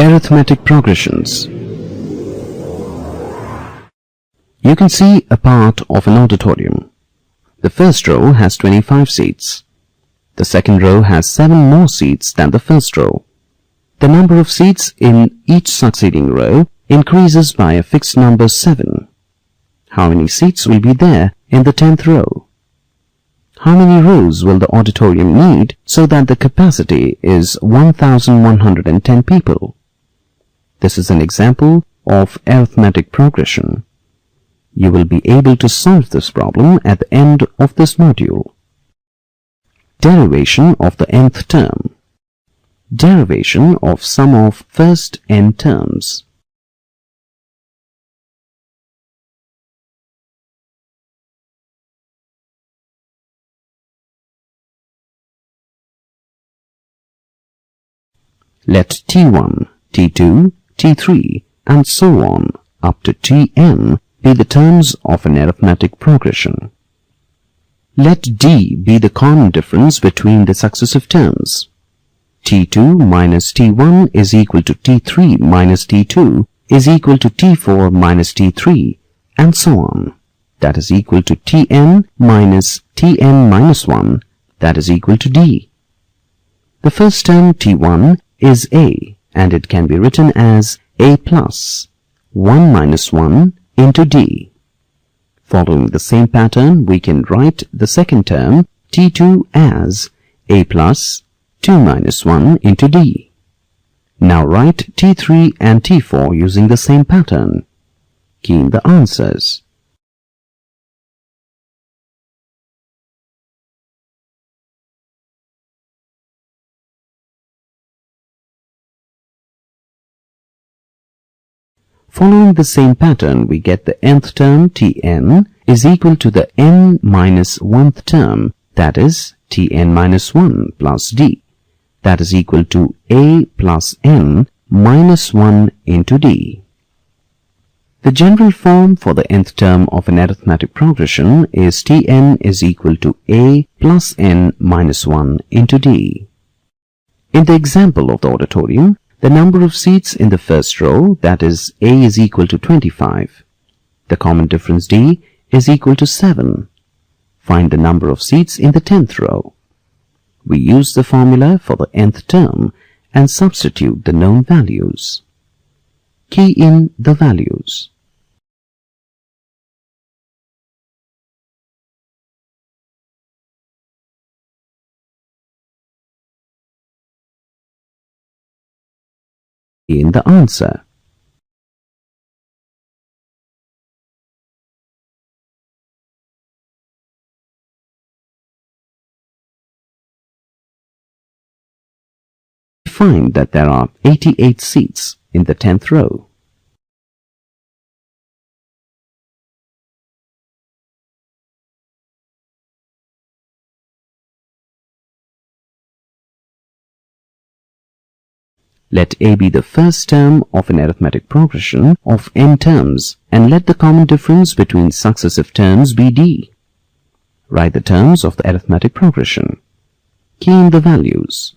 Arithmetic progressions. You can see a part of an auditorium. The first row has 25 seats. The second row has 7 more seats than the first row. The number of seats in each succeeding row increases by a fixed number 7. How many seats will be there in the 10th row? How many rows will the auditorium need so that the capacity is 1,110 people? This is an example of arithmetic progression. You will be able to solve this problem at the end of this module. Derivation of the nth term. Derivation of sum of first n terms. Let T1, T2, T3 and so on up to Tn be the terms of an arithmetic progression. Let D be the common difference between the successive terms. T2 minus T1 is equal to T3 minus T2 is equal to T4 minus T3 and so on. That is equal to Tn minus Tn minus 1 that is equal to D. The first term T1 is A and it can be written as A plus 1 minus 1 into D. Following the same pattern, we can write the second term T2 as A plus 2 minus 1 into D. Now write T3 and T4 using the same pattern. Key in the answers. Following the same pattern, we get the nth term Tn is equal to the n minus 1th term, that is Tn minus 1 plus D, that is equal to A plus n minus 1 into D. The general form for the nth term of an arithmetic progression is Tn is equal to A plus n minus 1 into D. In the example of the auditorium, the number of seats in the first row, that is A is equal to 25. The common difference D is equal to 7. Find the number of seats in the 10th row. We use the formula for the nth term and substitute the known values. Key in the values. In the answer. Find that there are 88 seats in the 10th row. Let A be the first term of an arithmetic progression of n terms and let the common difference between successive terms be D. Write the terms of the arithmetic progression. Key in the values.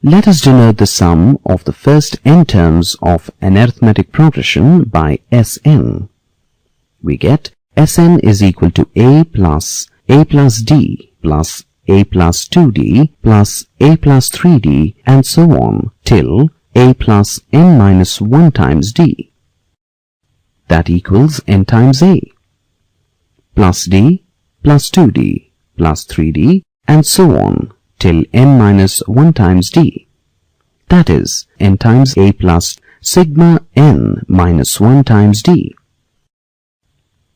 Let us denote the sum of the first n terms of an arithmetic progression by Sn. We get Sn is equal to A plus D plus A plus 2D plus A plus 3D and so on till A plus n minus 1 times D. That equals n times A plus D plus 2D plus 3D and so on till n minus 1 times D. That is n times A plus sigma n minus 1 times D.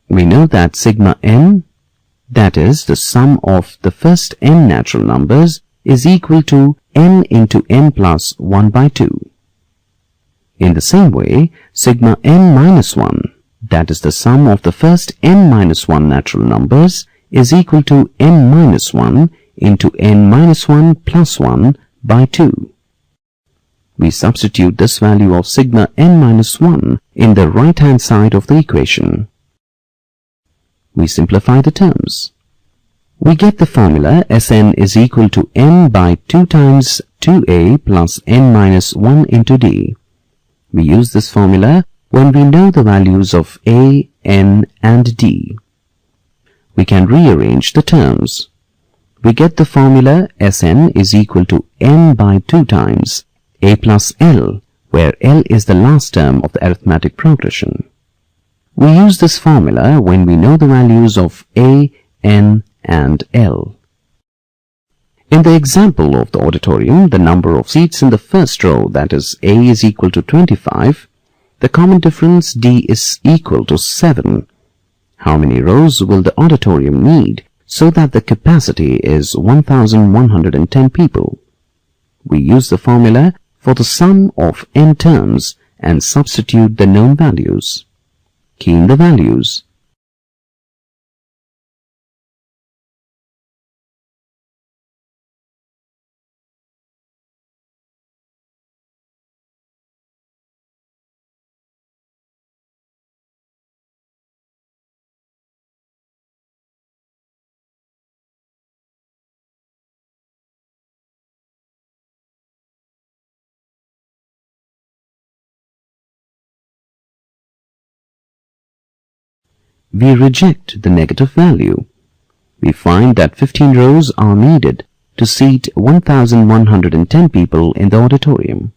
We know that sigma n, that is the sum of the first n natural numbers, is equal to n into n plus 1 by 2. In the same way, sigma n minus 1, that is the sum of the first n minus 1 natural numbers, is equal to n minus 1 into n minus 1 plus 1 by 2. We substitute this value of sigma n minus 1 in the right-hand side of the equation. We simplify the terms. We get the formula Sn is equal to n by 2 times 2a plus n minus 1 into d. We use this formula when we know the values of a, n and d. We can rearrange the terms. We get the formula Sn is equal to n by 2 times a plus l, where l is the last term of the arithmetic progression. We use this formula when we know the values of a, n and l. In the example of the auditorium, the number of seats in the first row, that is a is equal to 25, the common difference d is equal to 7. How many rows will the auditorium need so that the capacity is 1,110 people? We use the formula for the sum of n terms and substitute the known values. Key in the values. We reject the negative value. We find that 15 rows are needed to seat 1,110 people in the auditorium.